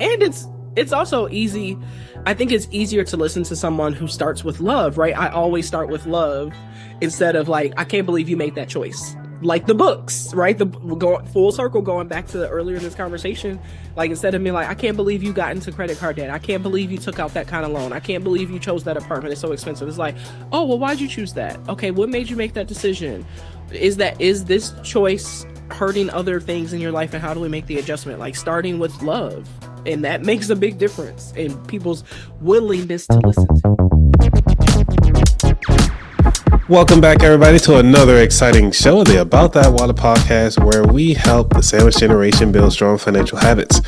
And it's also easy. I think it's easier to listen to someone who starts with love, right? I always start with love instead of like, I can't believe you made that choice. Like the books, right? Full circle, going back to earlier in this conversation. Like, instead of me like, I can't believe you got into credit card debt. I can't believe you took out that kind of loan. I can't believe you chose that apartment. It's so expensive. It's like, oh, well, why'd you choose that? Okay, what made you make that decision? Is this choice hurting other things in your life, and how do we make the adjustment? Like, starting with love. And that makes a big difference in people's willingness to listen to. Welcome back, everybody, to another exciting show, the About That Water podcast, where we help the sandwich generation build strong financial habits,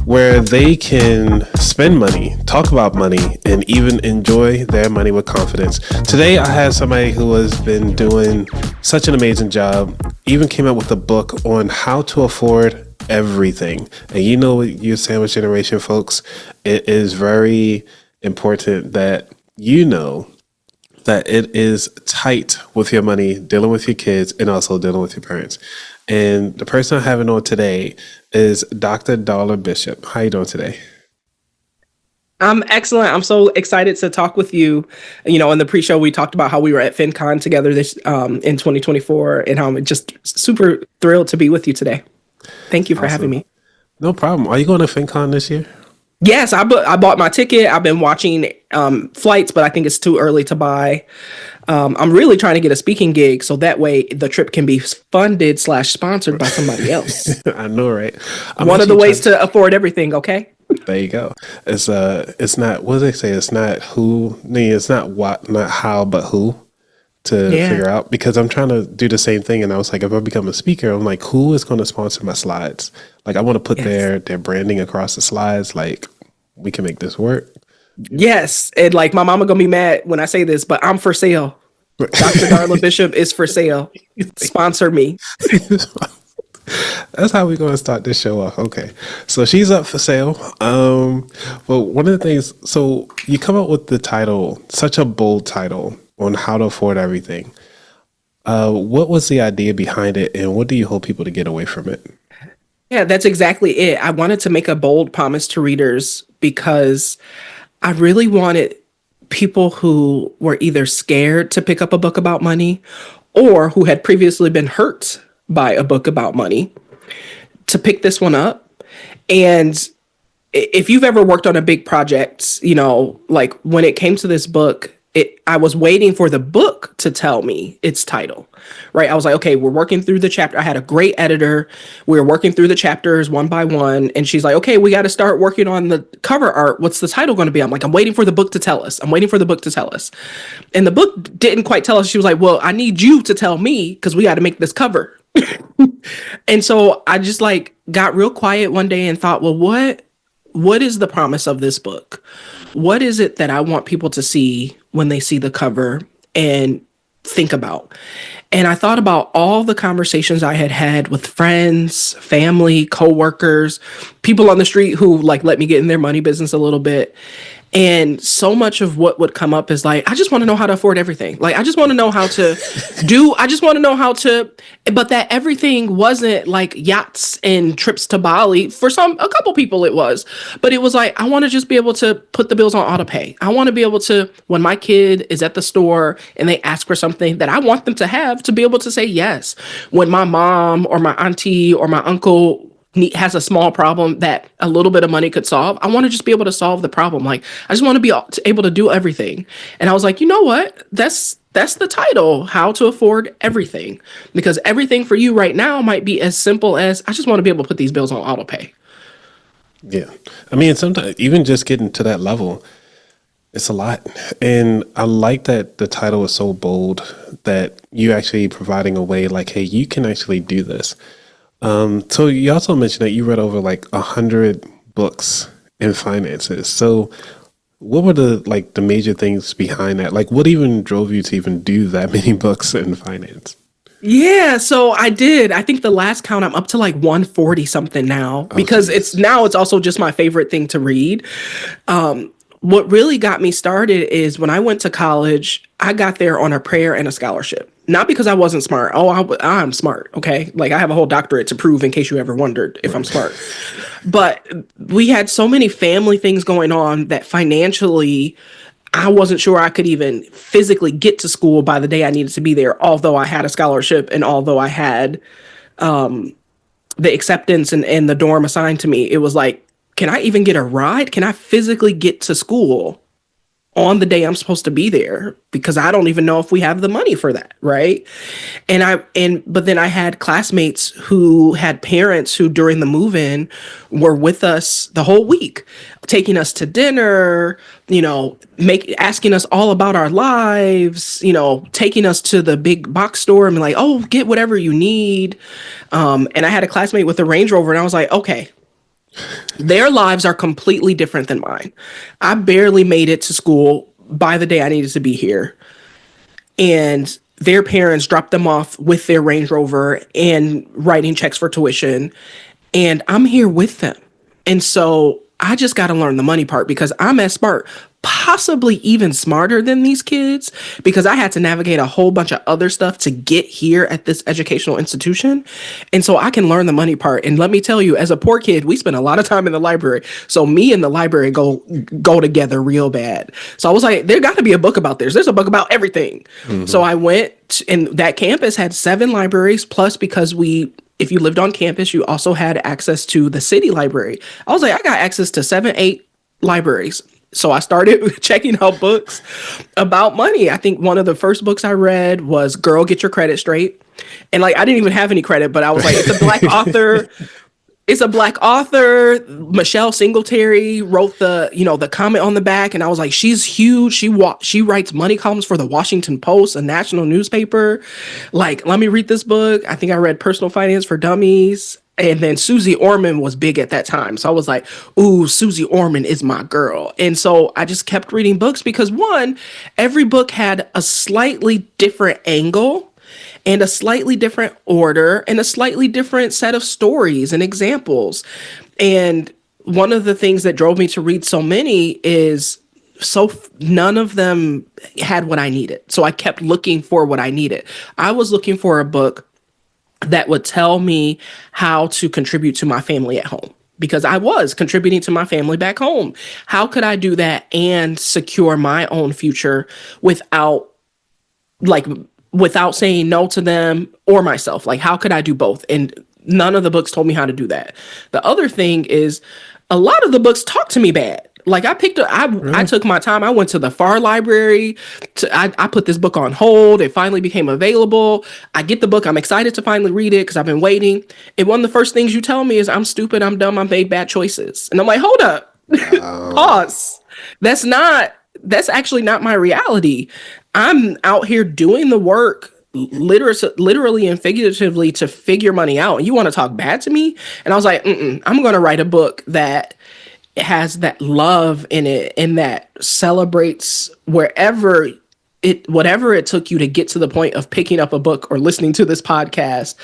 where they can spend money, talk about money, and even enjoy their money with confidence. Today, I have somebody who has been doing such an amazing job, even came out with a book on how to afford everything. And you know, you sandwich generation folks, it is very important that you know that it is tight with your money, dealing with your kids, and also dealing with your parents. And the person I'm having on today is Dr. Darla Bishop. How you doing today? I'm excellent. I'm so excited to talk with you. You know, in the pre-show, we talked about how we were at FinCon together this in 2024, and how I'm just super thrilled to be with you today. Thank you for having me. No problem. Are you going to FinCon this year? Yes, I bought my ticket. I've been watching flights, but I think it's too early to buy. I'm really trying to get a speaking gig, so that way the trip can be funded / sponsored by somebody else. I know, right? One of the ways to afford everything. Okay. There you go. It's not, what do they say? It's not who, it's not what, not how, but who to figure out, because I'm trying to do the same thing. And I was like, if I become a speaker, I'm like, who is going to sponsor my slides? Like, I want to put their branding across the slides. Like, we can make this work. Yes. And like, my mama gonna be mad when I say this, but I'm for sale. Dr. Darla Bishop is for sale. Sponsor me. That's how we're going to start this show off. Okay. So she's up for sale. Well, one of the things, so you come up with the title, such a bold title on how to afford everything. What was the idea behind it, and what do you hope people to get away from it? Yeah, that's exactly it. I wanted to make a bold promise to readers because I really wanted people who were either scared to pick up a book about money or who had previously been hurt by a book about money to pick this one up. And if you've ever worked on a big project, you know, like when it came to this book, I was waiting for the book to tell me its title, right? I was like, okay, we're working through the chapter. I had a great editor. We were working through the chapters one by one. And she's like, okay, we got to start working on the cover art. What's the title going to be? I'm like, I'm waiting for the book to tell us. I'm waiting for the book to tell us. And the book didn't quite tell us. She was like, well, I need you to tell me because we got to make this cover. And so I just like got real quiet one day and thought, well, what is the promise of this book? What is it that I want people to see when they see the cover and think about? And I thought about all the conversations I had had with friends, family, coworkers, people on the street who like let me get in their money business a little bit. And so much of what would come up is like, I just want to know how to afford everything. Like, I just want to know how to I just want to know how to, but that everything wasn't like yachts and trips to Bali. For a couple people it was, but it was like, I want to just be able to put the bills on auto pay. I want to be able to, when my kid is at the store and they ask for something that I want them to be able to say yes. When my mom or my auntie or my uncle has a small problem that a little bit of money could solve, I want to just be able to solve the problem. Like, I just want to be able to do everything. And I was like, you know what? That's the title, How to Afford Everything. Because everything for you right now might be as simple as, I just want to be able to put these bills on auto pay. Yeah. I mean, sometimes even just getting to that level, it's a lot. And I like that the title is so bold that you actually providing a way like, hey, you can actually do this. So you also mentioned that you read over like 100 books in finances. So what were the major things behind that? Like, what even drove you to even do that many books in finance? Yeah, so I did. I think the last count, I'm up to like 140 something now, because it's also just my favorite thing to read. what really got me started is when I went to college, I got there on a prayer and a scholarship. Not because I wasn't smart. Oh, I'm smart. Okay. Like I have a whole doctorate to prove in case you ever wondered if I'm Right. smart. But we had so many family things going on that financially, I wasn't sure I could even physically get to school by the day I needed to be there, although I had a scholarship and although I had the acceptance and the dorm assigned to me. It was like, can I even get a ride? Can I physically get to school on the day I'm supposed to be there? Because I don't even know if we have the money for that, right? But then I had classmates who had parents who during the move-in were with us the whole week, taking us to dinner, asking us all about our lives, taking us to the big box store and be like, oh, get whatever you need. And I had a classmate with a Range Rover, and I was like, okay, their lives are completely different than mine. I barely made it to school by the day I needed to be here. And their parents dropped them off with their Range Rover and writing checks for tuition. And I'm here with them. And so I just got to learn the money part because I'm as smart, possibly even smarter than these kids, because I had to navigate a whole bunch of other stuff to get here at this educational institution. And so I can learn the money part. And let me tell you, as a poor kid, we spent a lot of time in the library. So me and the library go together real bad. So I was like, there got to be a book about this. There's a book about everything. So I went, and that campus had 7 libraries, plus because if you lived on campus, you also had access to the city library. I was like, I got access to 7, 8 libraries. So I started checking out books about money. I think one of the first books I read was Girl, Get Your Credit Straight. And like, I didn't even have any credit, but I was like, it's a black author. It's a black author. Michelle Singletary wrote the comment on the back, and I was like, she's huge. She writes money columns for the Washington Post, a national newspaper. Like, let me read this book. I think I read Personal Finance for Dummies. And then Susie Orman was big at that time. So I was like, ooh, Susie Orman is my girl. And so I just kept reading books because one, every book had a slightly different angle and a slightly different order and a slightly different set of stories and examples. And one of the things that drove me to read so many is none of them had what I needed. So I kept looking for what I needed. I was looking for a book that would tell me how to contribute to my family at home, because I was contributing to my family back home. How could I do that and secure my own future like without saying no to them or myself? Like, how could I do both? And none of the books told me how to do that. The other thing is a lot of the books talk to me bad. Like I took my time. I went to the FAR library. I put this book on hold. It finally became available. I get the book. I'm excited to finally read it because I've been waiting. And one of the first things you tell me is I'm stupid. I'm dumb. I made bad choices. And I'm like, hold up, pause. That's actually not my reality. I'm out here doing the work literally and figuratively to figure money out. And you want to talk bad to me? And I was like, I'm going to write a book that has that love in it and that celebrates whatever it took you to get to the point of picking up a book or listening to this podcast,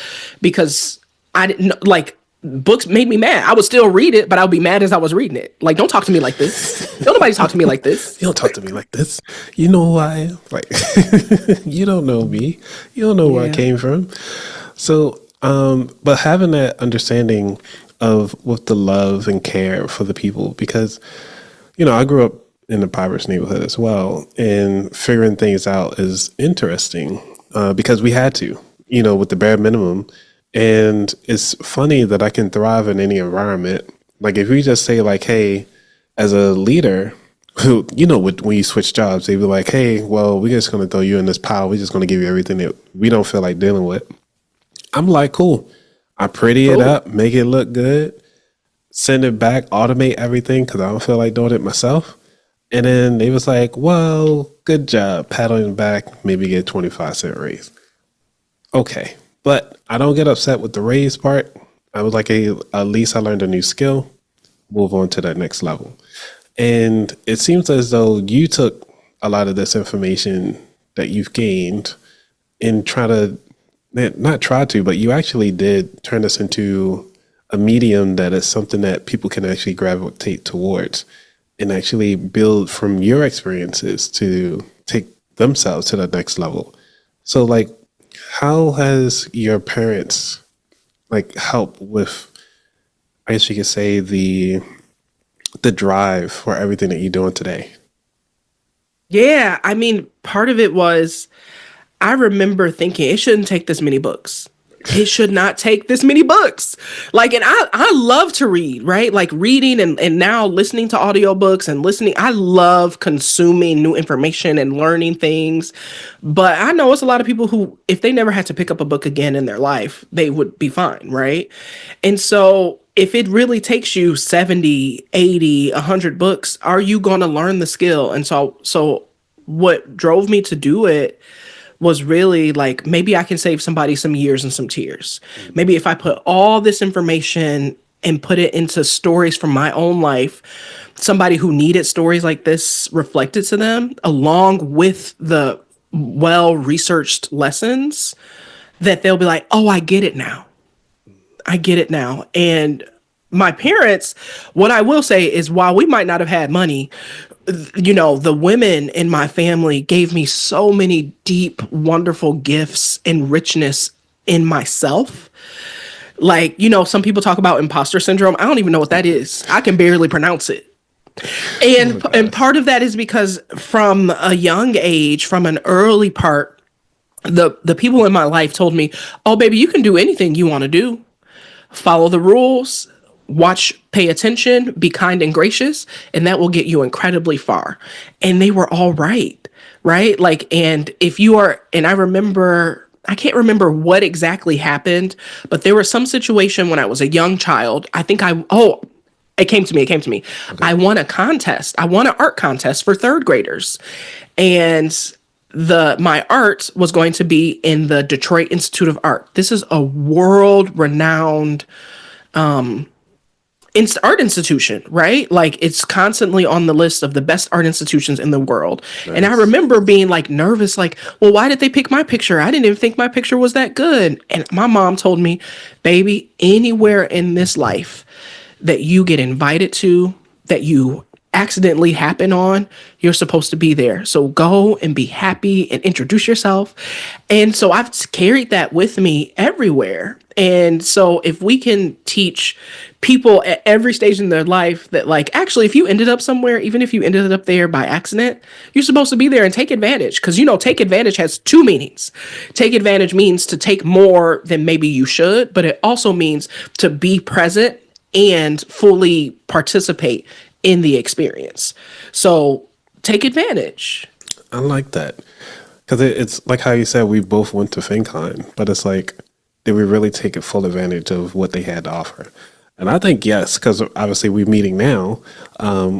because I didn't know, like, books made me mad. I would still read it, but I would be mad as I was reading it. Like, don't talk to me like this. Don't nobody talk to me like this. You don't talk to me like this. You know who I am. Like, you don't know me. You don't know where I came from. So, but having that understanding of with the love and care for the people, because, I grew up in a impoverished neighborhood as well, and figuring things out is interesting because we had to, with the bare minimum. And it's funny that I can thrive in any environment. Like, if we just say like, hey, as a leader who, when you switch jobs, they be like, hey, well, we're just going to throw you in this pile. We're just going to give you everything that we don't feel like dealing with. I'm like, cool. I pretty it up, make it look good, send it back, automate everything because I don't feel like doing it myself. And then they was like, well, good job, pat on the back, maybe get a 25-cent raise. Okay. But I don't get upset with the raise part. I was like, hey, at least I learned a new skill, move on to that next level. And it seems as though you took a lot of this information that you've gained and but you actually did turn this into a medium that is something that people can actually gravitate towards. and actually build from your experiences to take themselves to the next level. So like, how has your parents like helped with, I guess you could say, the drive for everything that you're doing today? Yeah, I mean, part of it was I remember thinking it shouldn't take this many books. It should not take this many books. Like, and I love to read, right? Like reading and now listening to audiobooks and listening. I love consuming new information and learning things. But I know it's a lot of people who, if they never had to pick up a book again in their life, they would be fine, right? And so if it really takes you 70, 80, 100 books, are you going to learn the skill? And so what drove me to do it was really like, maybe I can save somebody some years and some tears. Maybe if I put all this information and put it into stories from my own life, somebody who needed stories like this reflected to them, along with the well researched lessons, that they'll be like, oh, I get it now. I get it now. And my parents, what I will say is, while we might not have had money, the women in my family gave me so many deep, wonderful gifts and richness in myself. Like, some people talk about imposter syndrome. I don't even know what that is. I can barely pronounce it. Oh my And gosh. part of that is because from a young age, from an early part, the people in my life told me, "Oh, baby, you can do anything you want to do. Follow the rules, watch, pay attention, be kind and gracious, and that will get you incredibly far." And they were all right, right? Like, and if you are, and I can't remember what exactly happened, but there was some situation when I was a young child. It came to me. Okay. I won a contest. I won an art contest for third graders. And my art was going to be in the Detroit Institute of Art. This is a world renowned art institution, right? Like, it's constantly on the list of the best art institutions in the world. And I Nice. remember being like nervous, like, well, why did they pick my picture? I didn't even think my picture was that good. And my mom told me, baby, anywhere in this life that you get invited to, that you accidentally happen on, you're supposed to be there. So go and be happy and introduce yourself. And so I've carried that with me everywhere. And so if we can teach people at every stage in their life that, like, actually, if you ended up somewhere, even if you ended up there by accident, you're supposed to be there and take advantage. Because, take advantage has two meanings. Take advantage means to take more than maybe you should, but it also means to be present and fully participate in the experience. So take advantage. I like that because it's like how you said we both went to FinCon, but it's like, did we really take full advantage of what they had to offer? And I think yes, because obviously we're meeting now.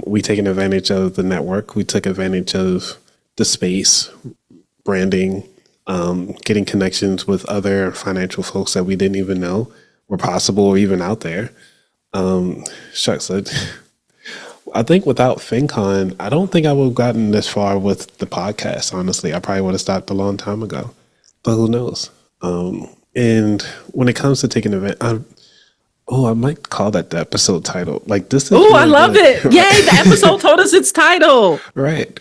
We taking advantage of the network. We took advantage of the space, branding, getting connections with other financial folks that we didn't even know were possible or even out there. Shucks, I think without FinCon, I don't think I would have gotten this far with the podcast. Honestly, I probably would have stopped a long time ago, but who knows? And when it comes to taking an event, I might call that the episode title. Like, this is Oh, I really love good. it. Yay, the episode told us its title. Right.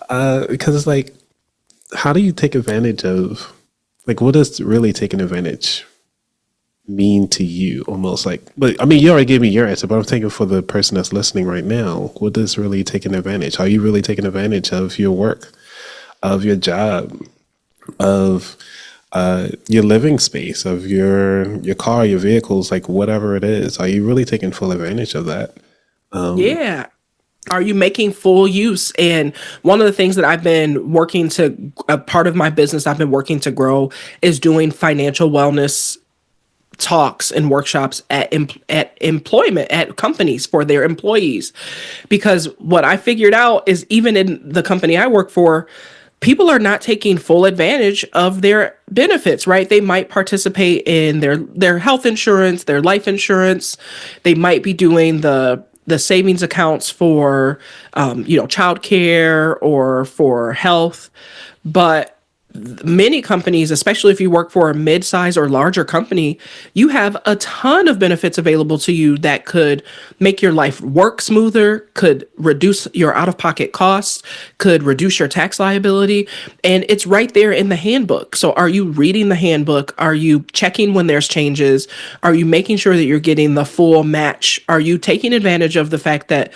Because it's like, how do you take advantage of, like, what does really taking advantage mean to you? Almost like, but I mean, you already gave me your answer, but I'm thinking for the person that's listening right now, what does really taking advantage? Are you really taking advantage of your work, of your job, of your living space, of your car, your vehicles, like whatever it is? Are you really taking full advantage of that? Yeah. Are you making full use? And one of the things that a part of my business I've been working to grow is doing financial wellness talks and workshops at employment at companies for their employees. Because what I figured out is, even in the company I work for, people are not taking full advantage of their benefits, right? They might participate in their health insurance, their life insurance. They might be doing the savings accounts for childcare or for health, but many companies, especially if you work for a mid-size or larger company, you have a ton of benefits available to you that could make your life work smoother, could reduce your out-of-pocket costs, could reduce your tax liability, and it's right there in the handbook. So are you reading the handbook? Are you checking when there's changes? Are you making sure that you're getting the full match? Are you taking advantage of the fact that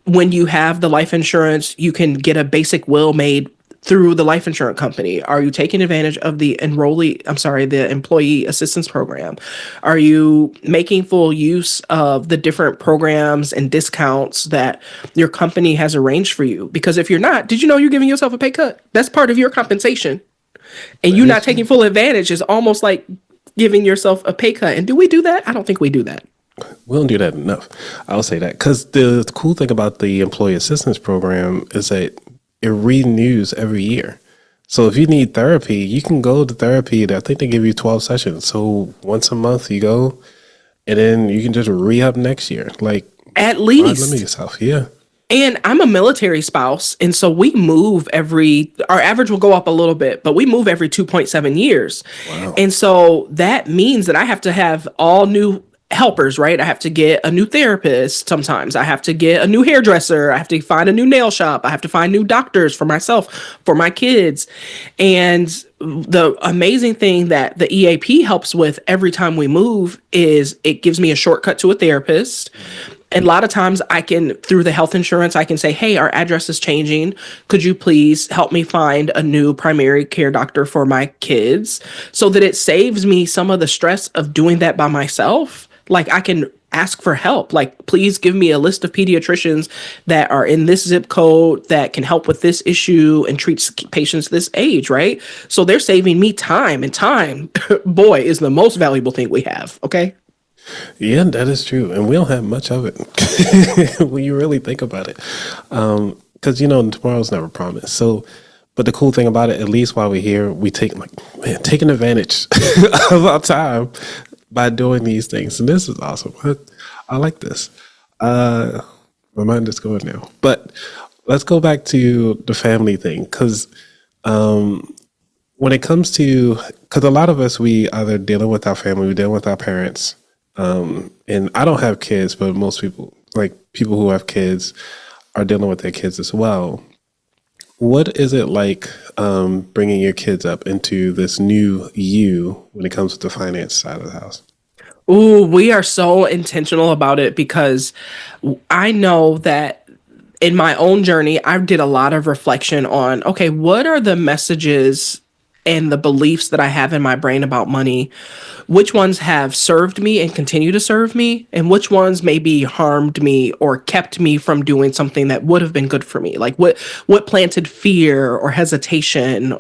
when you have the life insurance, you can get a basic will made through the life insurance company? Are you taking advantage of the employee assistance program? Are you making full use of the different programs and discounts that your company has arranged for you? Because if you're not, did you know you're giving yourself a pay cut? That's part of your compensation. And you That is not taking true. full advantage is almost like giving yourself a pay cut. And do we do that? I don't think we do that. We don't do that enough. I'll say that because the cool thing about the employee assistance program is that it renews every year. So if you need therapy, you can go to therapy. I think they give you 12 sessions. So once a month you go, and then you can just re-up next year. Like, At why limit least. yourself? Yeah. And I'm a military spouse. And so we move our average will go up a little bit, but we move every 2.7 years. Wow. And so that means that I have to have all new helpers, right? I have to get a new therapist sometimes. I have to get a new hairdresser. I have to find a new nail shop. I have to find new doctors for myself, for my kids. And the amazing thing that the EAP helps with every time we move is it gives me a shortcut to a therapist. And a lot of times I can, through the health insurance, I can say, hey, our address is changing. Could you please help me find a new primary care doctor for my kids, so that it saves me some of the stress of doing that by myself? Like, I can ask for help. Like, please give me a list of pediatricians that are in this zip code that can help with this issue and treats patients this age, right? So they're saving me time, and time, boy, is the most valuable thing we have. Okay. Yeah, that is true. And we don't have much of it when you really think about it. Because, tomorrow's never promised. So, but the cool thing about it, at least while we're here, we taking advantage of our time by doing these things. And this is awesome. I like this. My mind is going now. But let's go back to the family thing. Because when it comes to, because a lot of us, we either dealing with our family, we're dealing with our parents. And I don't have kids, but most people, like people who have kids, are dealing with their kids as well. What is it like bringing your kids up into this new you when it comes to the finance side of the house? Ooh, we are so intentional about it because I know that in my own journey, I did a lot of reflection on, okay, what are the messages and the beliefs that I have in my brain about money? Which ones have served me and continue to serve me, and which ones maybe harmed me or kept me from doing something that would have been good for me? Like, what planted fear or hesitation,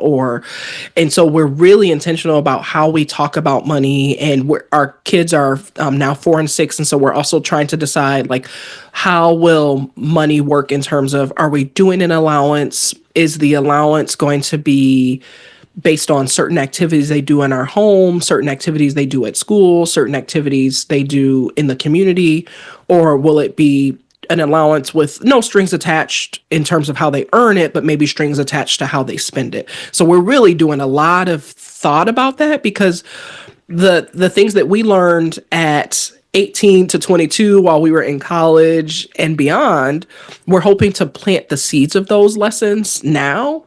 and so we're really intentional about how we talk about money. And our kids are now 4 and 6, and so we're also trying to decide, like, how will money work in terms of, are we doing an allowance? Is the allowance going to be based on certain activities they do in our home, certain activities they do at school, certain activities they do in the community? Or will it be an allowance with no strings attached in terms of how they earn it, but maybe strings attached to how they spend it? So we're really doing a lot of thought about that, because the things that we learned at 18 to 22 while we were in college and beyond, we're hoping to plant the seeds of those lessons now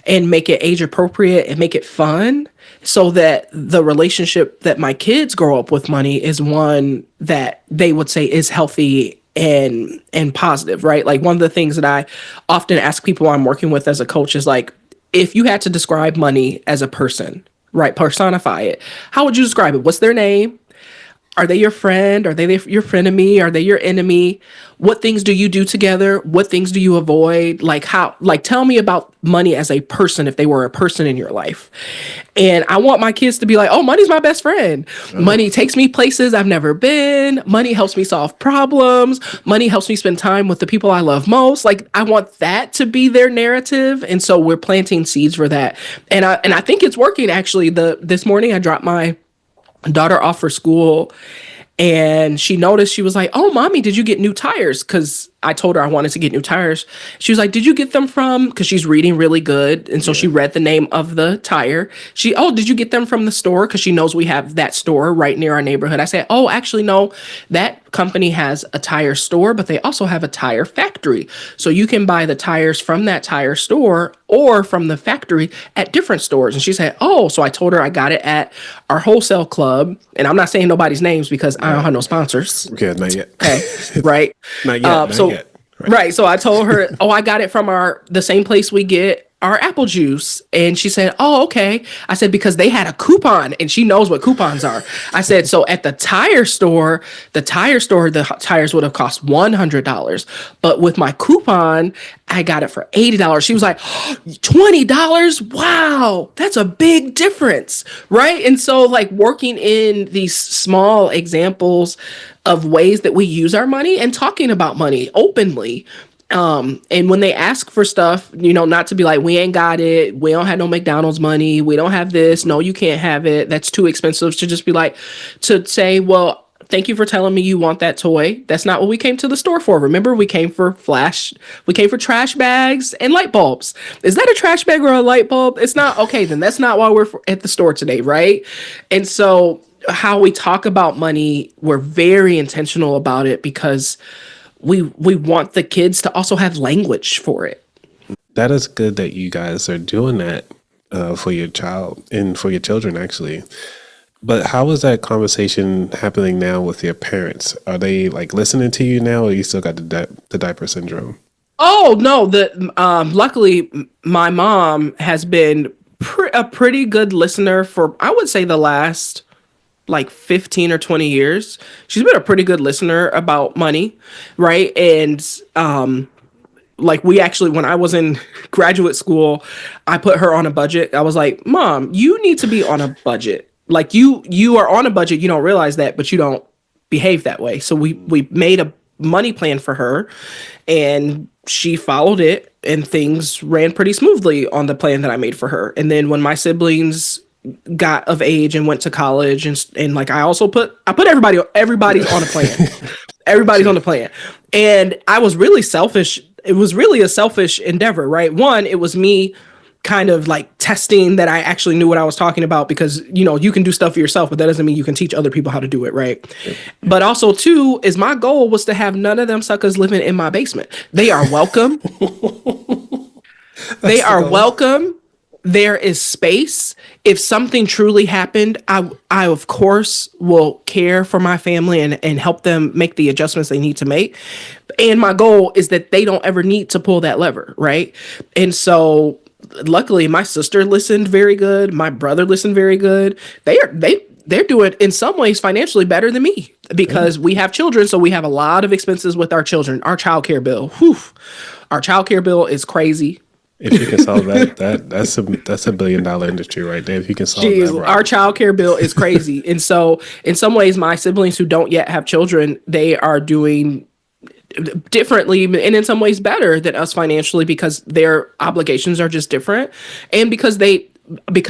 and make it age appropriate and make it fun, so that the relationship that my kids grow up with money is one that they would say is healthy and positive, right? Like, one of the things that I often ask people I'm working with as a coach is, like, if you had to describe money as a person, right, personify it, how would you describe it? What's their name? Are they your friend? Are they your frenemy? Are they your enemy? What things do you do together? What things do you avoid? Tell me about money as a person, if they were a person in your life. And I want my kids to be like, oh, money's my best friend. Money takes me places I've never been. Money helps me solve problems. Money helps me spend time with the people I love most. Like, I want that to be their narrative. And so we're planting seeds for that. And I think it's working, actually. This morning I dropped my daughter off for school, and she noticed, she was like, oh, mommy, did you get new tires? Because I told her I wanted to get new tires. She was like, "Did you get them from?" Because she's reading really good, and so she read the name of the tire. Oh, did you get them from the store? Because she knows we have that store right near our neighborhood. I said, "Oh, actually, no. That company has a tire store, but they also have a tire factory. So you can buy the tires from that tire store or from the factory at different stores." And she said, "Oh," so I told her I got it at our wholesale club, and I'm not saying nobody's names because I don't have no sponsors. Okay, not yet. Okay, right. Not yet. Not yet. Right. So I told her, "Oh, I got it from the same place we get our apple juice." And she said, "Oh, okay." I said, "Because they had a coupon," and she knows what coupons are. I said, "So at the tires would have cost $100, but with my coupon, I got it for $80." She was like, "$20? Wow, that's a big difference." Right. And so, like, working in these small examples of ways that we use our money and talking about money openly. And when they ask for stuff, not to be like, "We ain't got it. We don't have no McDonald's money. We don't have this. No, you can't have it. That's too expensive." To just be like, to say, "Well, thank you for telling me you want that toy. That's not what we came to the store for. Remember, we came for trash bags and light bulbs. Is that a trash bag or a light bulb? It's not. Okay, then that's not why we're at the store today, right?" And so how we talk about money, we're very intentional about it because we want the kids to also have language for it. That is good that you guys are doing that for your child and for your children, actually. But how is that conversation happening now with your parents? Are they like listening to you now, or you still got the diaper syndrome? Oh no, luckily my mom has been a pretty good listener for, I would say, the last like 15 or 20 years. She's been a pretty good listener about money, right? And like, we actually, when I was in graduate school, I put her on a budget. I was like, "Mom, you need to be on a budget. Like, you are on a budget. You don't realize that, but you don't behave that way." So we made a money plan for her, and she followed it, and things ran pretty smoothly on the plan that I made for her. And then when my siblings got of age and went to college, and like, I put everybody's on a plan. Everybody's on the plan. And I was really selfish. It was really a selfish endeavor, right? One, it was me kind of like testing that I actually knew what I was talking about, because you can do stuff for yourself, but that doesn't mean you can teach other people how to do it, right? But also, two, is my goal was to have none of them suckers living in my basement. They are welcome. They are welcome. There is space. If something truly happened, I of course will care for my family and help them make the adjustments they need to make. And my goal is that they don't ever need to pull that lever, right? And so luckily my sister listened very good. My brother listened very good. They're doing, in some ways, financially better than me, because we have children. So we have a lot of expenses with our children. Our childcare bill, our childcare bill is crazy. If you can solve that's a $1 billion industry right there. If you can solve that problem. Our childcare bill is crazy. And so in some ways, my siblings who don't yet have children, they are doing differently, and in some ways better than us financially, because their obligations are just different. And because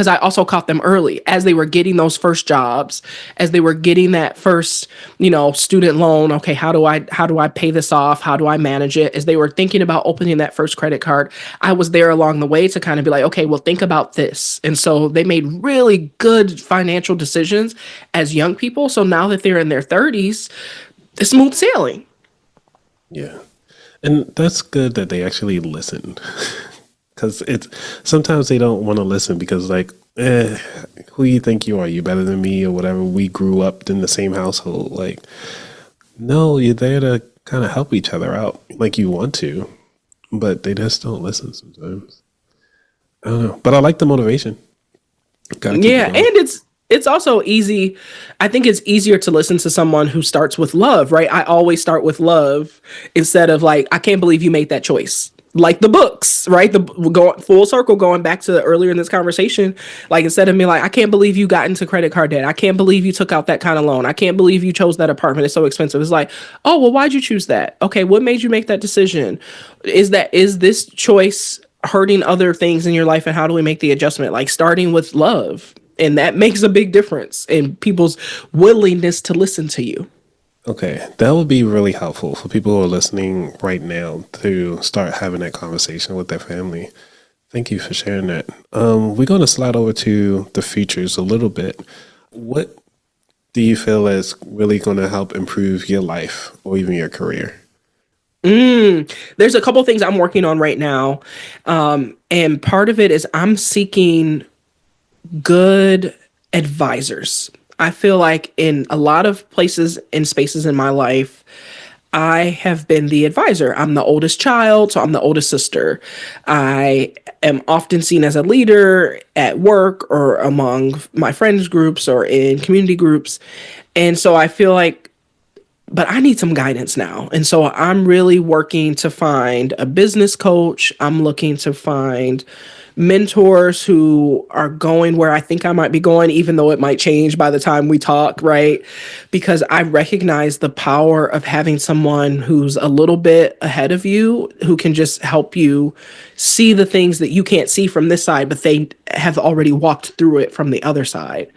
I also caught them early as they were getting those first jobs, as they were getting that first, student loan. Okay, how do I pay this off? How do I manage it? As they were thinking about opening that first credit card, I was there along the way to kind of be like, "Okay, well, think about this." And so they made really good financial decisions as young people. So now that they're in their 30s, it's smooth sailing. Yeah. And that's good that they actually listen. Because sometimes they don't want to listen because, like, who you think you are? You better than me or whatever. We grew up in the same household. Like, no, you're there to kind of help each other out like you want to, but they just don't listen sometimes. I don't know, but I like the motivation. Yeah, and it's also easy. I think it's easier to listen to someone who starts with love, right? I always start with love instead of like, "I can't believe you made that choice." Like the books, right? Going full circle, going back to earlier in this conversation, like, instead of me like, "I can't believe you got into credit card debt. I can't believe you took out that kind of loan. I can't believe you chose that apartment. It's so expensive." It's like, "Oh, well, why'd you choose that? Okay, what made you make that decision? Is this choice hurting other things in your life, and how do we make the adjustment?" Like, starting with love. And that makes a big difference in people's willingness to listen to you. Okay, that would be really helpful for people who are listening right now to start having that conversation with their family. Thank you for sharing that. We're going to slide over to the features a little bit. What do you feel is really going to help improve your life or even your career? There's a couple things I'm working on right now. And part of it is I'm seeking good advisors. I feel like in a lot of places and spaces in my life, I have been the advisor. I'm the oldest child, so I'm the oldest sister. I am often seen as a leader at work or among my friends groups or in community groups. And so I feel like, but I need some guidance now. And so I'm really working to find a business coach. I'm looking to find mentors who are going where I think I might be going, even though it might change by the time we talk, right? Because I recognize the power of having someone who's a little bit ahead of you, who can just help you see the things that you can't see from this side, but they have already walked through it from the other side.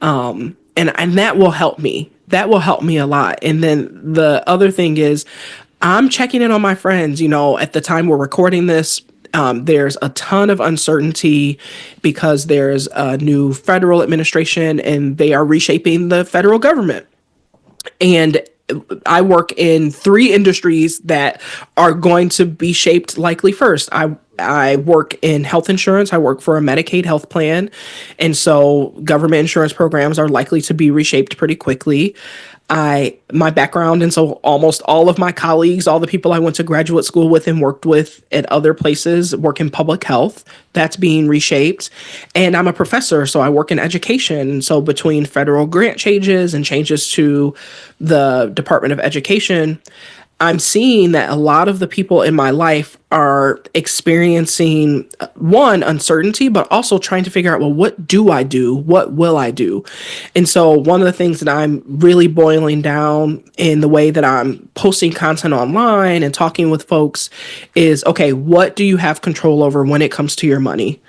And that will help me. That will help me a lot. And then the other thing is, I'm checking in on my friends. At the time we're recording this, there's a ton of uncertainty because there's a new federal administration and they are reshaping the federal government. And I work in three industries that are going to be shaped likely first. I work in health insurance. I work for a Medicaid health plan. And so government insurance programs are likely to be reshaped pretty quickly. My background, and so almost all of my colleagues, all the people I went to graduate school with and worked with at other places, work in public health. That's being reshaped. And I'm a professor, so I work in education. So between federal grant changes and changes to the Department of Education, I'm seeing that a lot of the people in my life are experiencing one, uncertainty, but also trying to figure out, well, what do I do? What will I do? And so one of the things that I'm really boiling down in the way that I'm posting content online and talking with folks is, okay, what do you have control over when it comes to your money?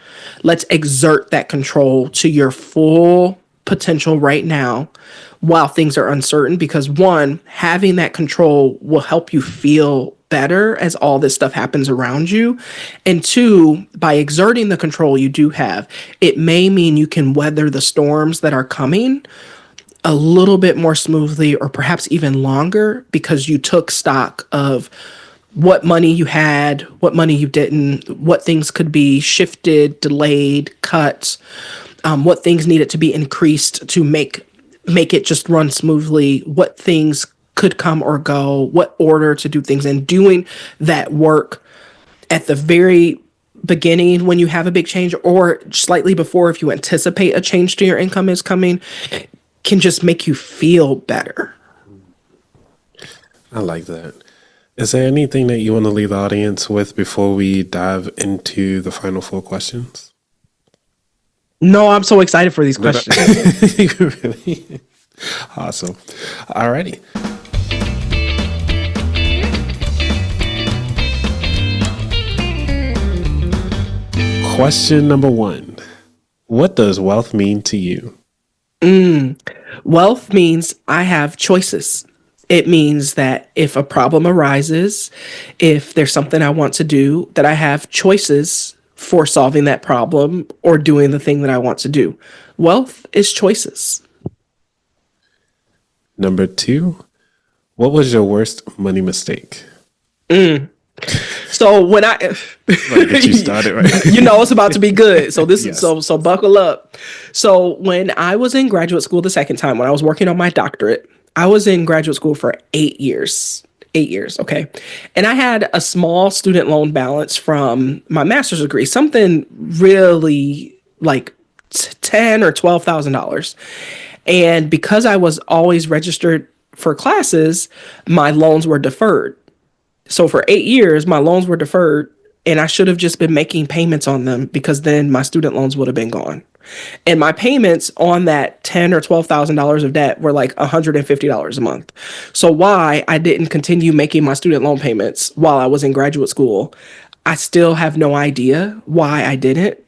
Let's exert that control to your full potential right now while things are uncertain, because one, having that control will help you feel better as all this stuff happens around you. And two, by exerting the control you do have, it may mean you can weather the storms that are coming a little bit more smoothly or perhaps even longer because you took stock of what money you had, what money you didn't, what things could be shifted, delayed, cut, what things needed to be increased to make it just run smoothly, what things could come or go, what order to do things, and doing that work at the very beginning when you have a big change or slightly before if you anticipate a change to your income is coming can just make you feel better. I like that. Is there anything that you want to leave the audience with before we dive into the final four questions? No, I'm so excited for these questions. Really? Awesome. Alrighty. Question number one. What does wealth mean to you? Wealth means I have choices. It means that if a problem arises, if there's something I want to do, that I have choices for solving that problem or doing the thing that I want to do. Wealth is choices. Number two. What was your worst money mistake? So when I Get you started, right? it's about to be good. So this Yes. so buckle up. So when I was in graduate school the second time, when I was working on my doctorate, I was in graduate school for 8 years. 8 years, okay. And I had a small student loan balance from my master's degree, something really like $10,000 or $12,000. And because I was always registered for classes, my loans were deferred. So for 8 years, my loans were deferred, and I should have just been making payments on them because then my student loans would have been gone. And my payments on that $10,000 or $12,000 of debt were like $150 a month. So why I didn't continue making my student loan payments while I was in graduate school, I still have no idea why I didn't.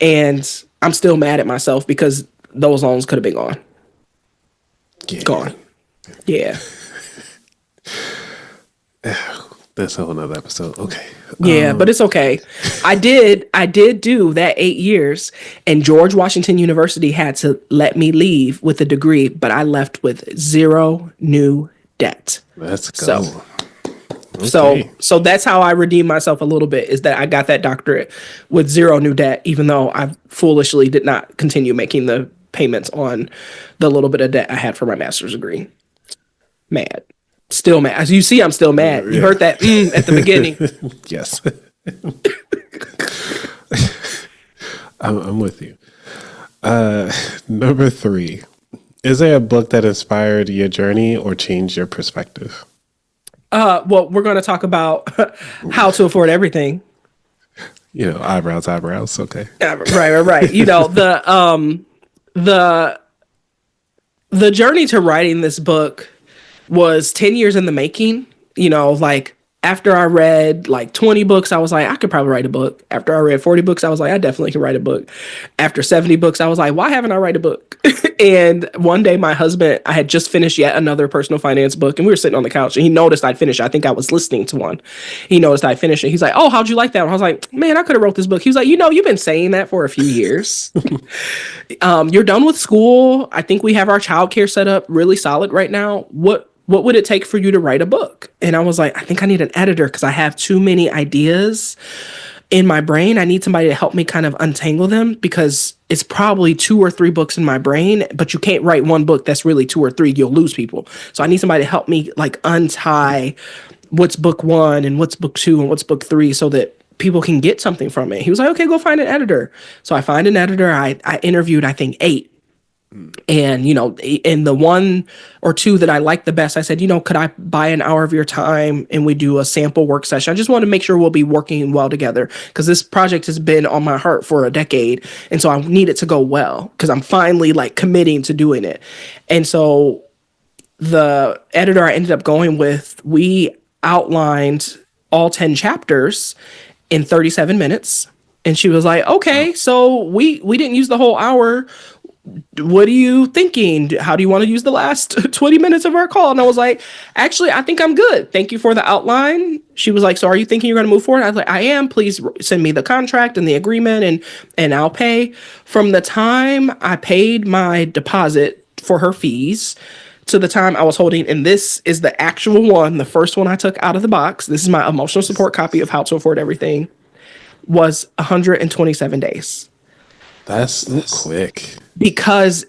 And I'm still mad at myself because those loans could have been gone. Yeah. Gone. Yeah. That's a whole nother episode. Okay. Yeah, but it's okay. I did do that 8 years, and George Washington University had to let me leave with a degree, but I left with zero new debt. Let's So go. so Okay. so that's how I redeemed myself a little bit, is that I got that doctorate with zero new debt, even though I foolishly did not continue making the payments on the little bit of debt I had for my master's degree. Mad. Still mad. As you see, I'm still mad. You Yeah. heard that at the beginning. Yes. I'm with you. Number 3. Is there a book that inspired your journey or changed your perspective? Well, we're going to talk about how to afford everything. Eyebrows, eyebrows. Okay. Right. The the journey to writing this book was 10 years in the making. Like, after I read like 20 books, I was like, I could probably write a book. After I read 40 books, I was like, I definitely can write a book. After 70 books, I was like, why haven't I write a book? And one day my husband, I had just finished yet another personal finance book, and we were sitting on the couch, and he noticed I'd finished. I think I was listening to one. He noticed I finished it. He's like, oh, how'd you like that one? I was like, man, I could have wrote this book. He was like, you've been saying that for a few years. You're done with school. I think we have our childcare set up really solid right now. What would it take for you to write a book? And I was like, I think I need an editor because I have too many ideas in my brain. I need somebody to help me kind of untangle them, because it's probably 2 or 3 books in my brain, but you can't write one book that's really 2 or 3. You'll lose people. So I need somebody to help me like untie what's book 1 and what's book 2 and what's book 3, so that people can get something from it. He was like, okay, go find an editor. So I find an editor. I interviewed, I think, 8. And, in the 1 or 2 that I liked the best, I said, could I buy an hour of your time and we do a sample work session? I just want to make sure we'll be working well together, because this project has been on my heart for a decade. And so I need it to go well, because I'm finally like committing to doing it. And so the editor I ended up going with, we outlined all 10 chapters in 37 minutes. And she was like, okay, so we didn't use the whole hour. What are you thinking? How do you want to use the last 20 minutes of our call? And I was like, actually, I think I'm good. Thank you for the outline. She was like, so are you thinking you're going to move forward? I was like, I am. Please send me the contract and the agreement, and I'll pay. From the time I paid my deposit for her fees to the time I was holding, and this is the actual one, the first one I took out of the box. This is my emotional support copy of How to Afford Everything, was 127 days. That's quick. Because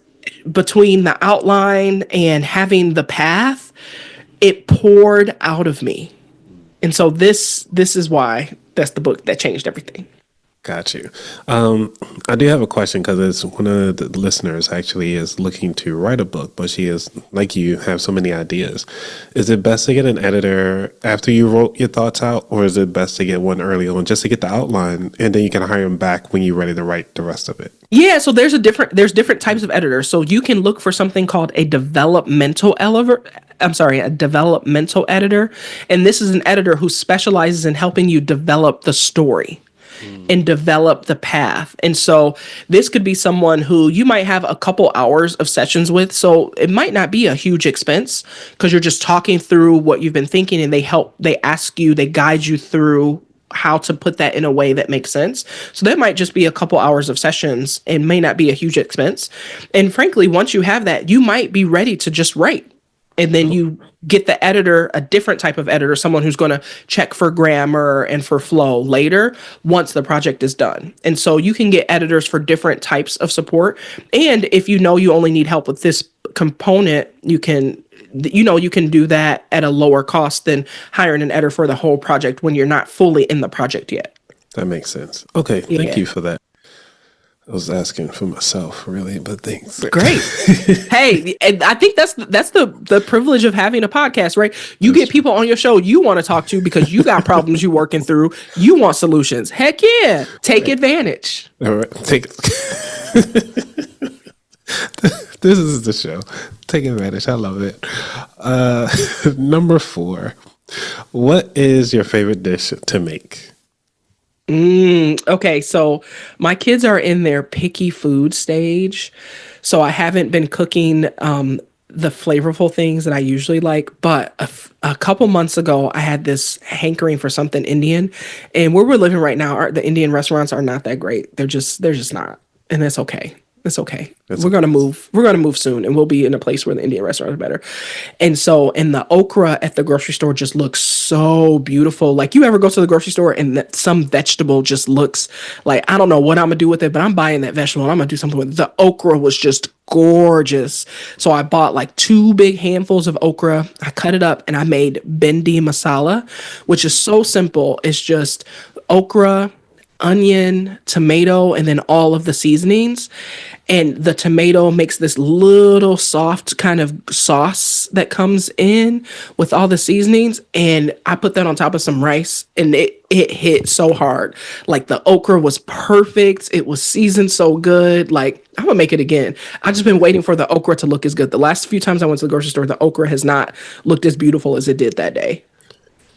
between the outline and having the path, it poured out of me. And so this is why that's the book that changed everything. Got you. I do have a question, because it's one of the listeners actually is looking to write a book, but she is, like you, have so many ideas. Is it best to get an editor after you wrote your thoughts out, or is it best to get one early on just to get the outline, and then you can hire them back when you're ready to write the rest of it? Yeah, so there's different types of editors. So you can look for something called a developmental editor. And this is an editor who specializes in helping you develop the story and develop the path. And so this could be someone who you might have a couple hours of sessions with. So it might not be a huge expense, because you're just talking through what you've been thinking, and they guide you through how to put that in a way that makes sense. So that might just be a couple hours of sessions and may not be a huge expense. And frankly, once you have that, you might be ready to just write. And then you get the editor, a different type of editor, someone who's going to check for grammar and for flow later once the project is done. And so you can get editors for different types of support. And if you only need help with this component, you can do that at a lower cost than hiring an editor for the whole project when you're not fully in the project yet. That makes sense. Okay, thank Yeah. you for that. I was asking for myself, really, but thanks. Great. Hey, and I think that's the privilege of having a podcast, right? You get people on your show you want to talk to because you got problems you're working through. You want solutions. Heck yeah. Take advantage. All right, take This is the show. Take advantage. I love it. Number 4. What is your favorite dish to make? Okay, so my kids are in their picky food stage, so I haven't been cooking the flavorful things that I usually like. But a couple months ago, I had this hankering for something Indian, and where we're living right now, the Indian restaurants are not that great. They're just not, and that's okay. It's okay. That's We're gonna move. We're gonna move soon, and we'll be in a place where the Indian restaurants are better. And the okra at the grocery store just looks so beautiful. Like, you ever go to the grocery store and some vegetable just looks like, I don't know what I'm gonna do with it, but I'm buying that vegetable and I'm gonna do something with it. The okra was just gorgeous. So I bought like two big handfuls of okra. I cut it up and I made bindi masala, which is so simple. It's just okra, onion, tomato, and then all of the seasonings. And the tomato makes this little soft kind of sauce that comes in with all the seasonings. And I put that on top of some rice, and it hit so hard. Like, the okra was perfect. It was seasoned so good. Like, I'm gonna make it again. I've just been waiting for the okra to look as good. The last few times I went to the grocery store, the okra has not looked as beautiful as it did that day.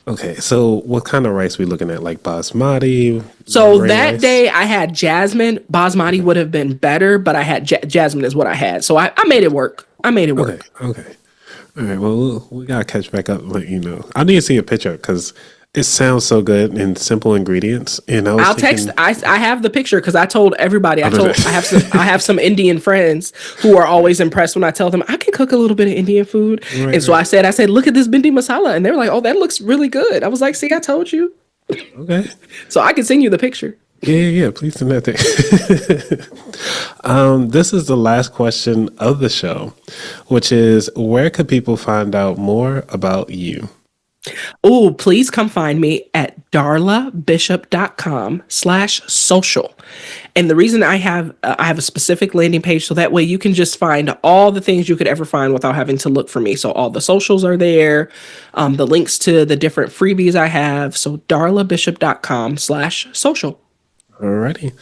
Okay, so what kind of rice we looking at? Like basmati? So Gray that rice? day I had jasmine. Basmati would have been better, but I had jasmine is what I had. So I made it work. I made it Okay, work. okay. All right, well, we gotta catch back up and let you know. I need to see a picture because it sounds so good and simple ingredients. And I was I'll thinking, text. I have the picture because I told everybody. I was- I have some Indian friends who are always impressed when I tell them I can cook a little bit of Indian food. Right, And so right. I said, look at this bindi masala, and they were like, oh, that looks really good. I was like, see, I told you. Okay. So I can send you the picture. Yeah. Please send that thing. This is the last question of the show, which is where could people find out more about you? Oh, please come find me at darlabishop.com/social. And the reason I have a specific landing page, so that way you can just find all the things you could ever find without having to look for me. So all the socials are there, the links to the different freebies I have. So darlabishop.com/social. Alrighty.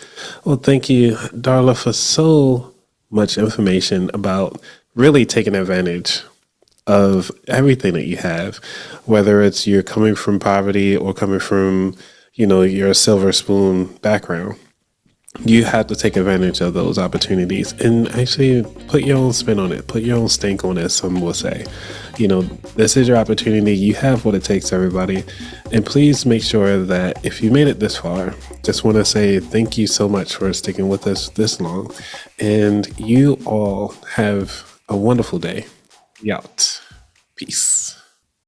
Well, thank you, Darla, for so much information about really taking advantage of everything that you have, whether it's you're coming from poverty or coming from, your silver spoon background. You have to take advantage of those opportunities and actually put your own spin on it, put your own stink on it, as some will say. This is your opportunity. You have what it takes, everybody. And please make sure that if you made it this far, just want to say thank you so much for sticking with us this long. And you all have a wonderful day. Out. Peace.